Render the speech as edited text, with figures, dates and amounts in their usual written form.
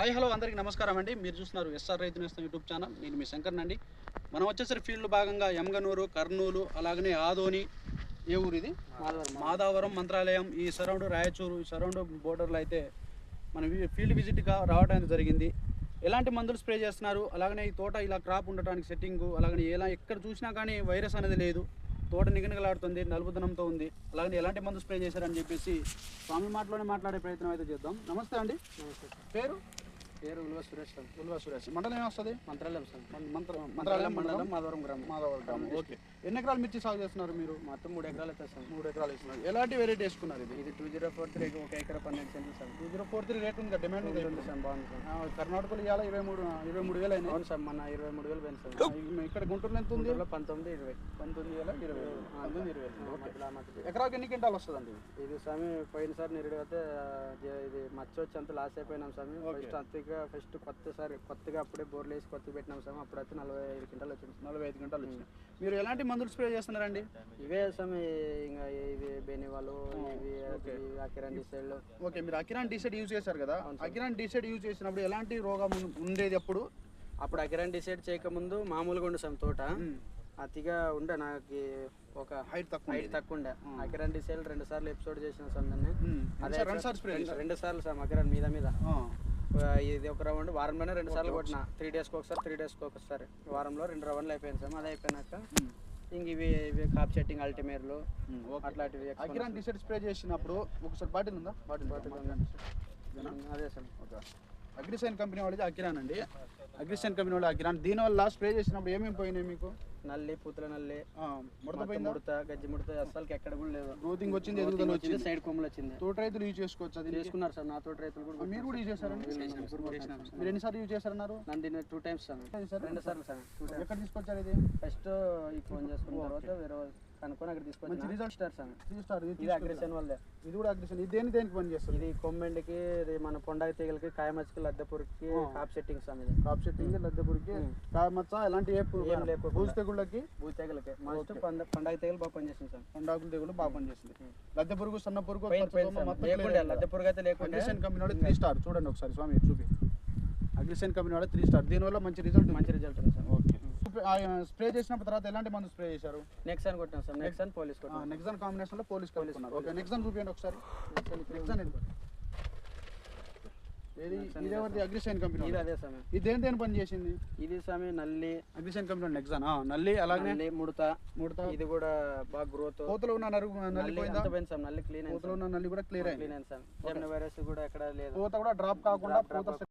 Hi hello అందరికీ నమస్కారం అండి. మీరు చూస్తున్నారు ఎస్ఆర్ రైతు నేస్తం యూట్యూబ్ ఛానల్. నేను మీ శంకర్ అండి. మనం వచ్చేసరికి ఫీల్డ్ భాగంగా ఎమ్గనూరు, కర్నూలు, అలాగనే ఆదోని, ఏ ఊరు ఇది మాదావరం, మంత్రాలయం, ఈ సరౌండ్ రాయచూరు, ఈ సరౌండ్ బోర్డర్లో అయితే మనం ఫీల్డ్ విజిట్గా రావడానికి జరిగింది. ఎలాంటి మందులు స్ప్రే చేస్తున్నారు, అలాగనే ఈ తోట ఇలా క్రాప్ ఉండటానికి సెట్టింగు, అలాగనే ఎక్కడ చూసినా కానీ వైరస్ అనేది లేదు, తోట నిగనిగలాడుతుంది, నలుపుదనంతో ఉంది, అలాగే ఎలాంటి మందు స్ప్రే చేశారని చెప్పేసి స్వామి మాటలోనే మాట్లాడే ప్రయత్నం అయితే చేద్దాం. నమస్తే అండి. నమస్తే. పేరు ఉల్వ సురేష్ సార్. ఉల్వ సురేష్. మండలం ఏమొస్తుంది? మంత్రాలయం సార్. మంత్రాలయం మండలం మాధవరం గ్రామం. ఓకే. ఎన్ని ఎకరాలు మిర్చి సాగు చేస్తున్నారు మీరు? మొత్తం 3 ఎకరాలు అయితే సార్. 3 ఎకరాలు ఇస్తున్నారు. ఎలాంటి వెరైటీ వేసుకున్నారు? ఇది 2043 1 ఎకరా 12 సెంట్లు సార్. 2043 రేట్ ఉంది, డిమాండ్ ఉంది సార్. బాగుంది సార్. కర్ణాటకలో ఇవాళ 23,000 అయినాయి. అవును సార్, మన 23,000 పోయింది సార్. ఇక్కడ గుంటూరులో ఎంత ఉంది? 19,20. 19,20. ఎకరాకి ఎన్ని క్వింటాలు వస్తుందండి ఇది స్వామి? పోయినసారి నిరుడు అయితే ఇది మచ్చ వచ్చి అంత లాస్ అయిపోయినాం స్వామి. ఫస్ట్ కొత్తగా అప్పుడే బోర్లు వేసి కొత్తగా పెట్టినాం స్వామి. అప్పుడైతే 45 క్వింటాలు వచ్చింది. 45 క్వింటాలు వచ్చినాయి. మీరు ఎలాంటి మందులు స్ప్రే చేస్తున్నారండి? ఇవే స్వామి, ఇంకా ఇవి బెనివాలు, ఇవి అకిరాన్ డిసైడ్. ఓకే, మీరు అకిరాన్ డిసైడ్ యూజ్ చేశారు కదా. అకిరాన్ డిసైడ్ యూజ్ చేసినప్పుడు ఎలాంటి రోగం ఉండేది? అప్పుడు అకిరాన్ డిసైడ్ చేయకముందు మామూలుగా ఉండే స్వామి తోట. అతిగా ఉండే, నాకు ఒక హైట్ తక్కువ ఉండే. అకిరాన్ డిసైడ్ 2 సార్లు ఎపిసోడ్ చేసిన సార్ దాన్ని. అదే 2 సార్లు సార్ అకిరాన్ మీద ఇది ఒక రౌండ్ వారంలోనే 2 సార్లు కొట్టిన. 3 డేస్కి ఒకసారి 3 డేస్కి ఒకసారి. వారంలో 2 రౌండ్లు అయిపోయింది సార్. అది అయిపోయినాక ఇంక ఇవి కాప్ సెట్టింగ్ అల్టిమేర్లు అట్లాంటివి. అకిరాన్ డిసైడ్ స్ప్రే చేసినప్పుడు ఒకసారి బాటిల్ ఉందా? అదే సార్. ఓకే. అగ్రిసైన్ కంపెనీ వాళ్ళది అకిరాన్ అండి. అగ్రిసైన్ కంపెనీ వాళ్ళు అకిరాన్. దీనివల్ల స్ప్రే చేసినప్పుడు ఏమేమి పోయినాయి మీకు? నల్లి, పూతల నల్లి, ముడత, గజ్జి ముడత అసలు ఎక్కడ కూడా లేదు. గ్రోతింగ్ వచ్చింది, ఎదుగుదల వచ్చింది, సైడ్ కొమ్మలు వచ్చింది. తోట రైతులు యూజ్ చేసుకోవచ్చు. అది చేసుకున్నారు సార్. నా తోట రైతులు కూడా. మీరు కూడా యూజ్ చేశారండి? మీరు ఎన్నిసార్లు యూజ్ చేశారన్నారు? నన్ను 2 టైమ్స్ సార్. 2 సార్లు సార్. ఎక్కడ తీసుకొచ్చారు ఇది? ఫస్ట్ ఈ ఫోన్ చేసుకున్న తర్వాత వేరే కనుక్కొని అక్కడ తీసుకొచ్చి రిజల్ట్ సార్. 3 స్టార్. ఇది అగ్రిసైన్ వల్లే. ఇది కూడా అగ్రిసైన్. ఇది దేనికి పని చేస్తుంది? ఇది కొమ్మెండికి, ఇది మన పొండాయి తీగలకి, కాయమచ్చకి, లద్దెపురికి, కాప్ సెట్టింగ్ సార్. కాప్ సెట్టింగ్, లద్దెపురికి, కాయమచ్చ ఎలాంటి ఏం లేవు. బూజు తెగుళ్ళకి, మస్ట్ పండాయి తెగులు బాగా పనిచేస్తుంది సార్. పండాకుల తెగులు బాగా పనిచేస్తుంది. లద్దె పురుగు, సన్న పురుగు, లద్దె పురుగు అయితే లేకుండా. అగ్రిసైన్ కంపెనీ వాడు 3 స్టార్. చూడండి ఒకసారి స్వామి చూపి. అగ్రిసైన్ కంపెనీ వాడు 3 స్టార్. దీనివల్ల మంచి రిజల్ట్ ఉంది సార్. ఓకే. స్ప్రే చేసినప్పుడు తర్వాత ఎలాంటి మందు స్ప్రే చేశారు? నెక్సాన్ కొట్టాం సార్. నెక్సాన్ పోలీస్ కొట్టాం. నెక్సాన్ కాంబినేషన్ లో పోలీస్ కొట్టుకున్నారు. ఓకే, నెక్సాన్ చూపించండి ఒకసారి. నెక్సాన్ ఇది అగ్రిసైన్ కంపెనీ. ఇది అదే సార్. ఇది దేని పని చేసింది? ఇది సామి నల్లి. అగ్రిసైన్ కంపెనీ నెక్సాన్. నల్లి, అలాగే ముడత. ఇది కూడా బాగా గ్రోత్. కోతలో ఉన్న నల్లి పోయింది సార్. నల్లి క్లీన్. కోతలో ఉన్న నల్లి కూడా క్లియర్ అయింది సార్. జెమిని వైరస్ కూడా ఎక్కడ లేదు. కోత కూడా డ్రాప్ కాకుండా కోత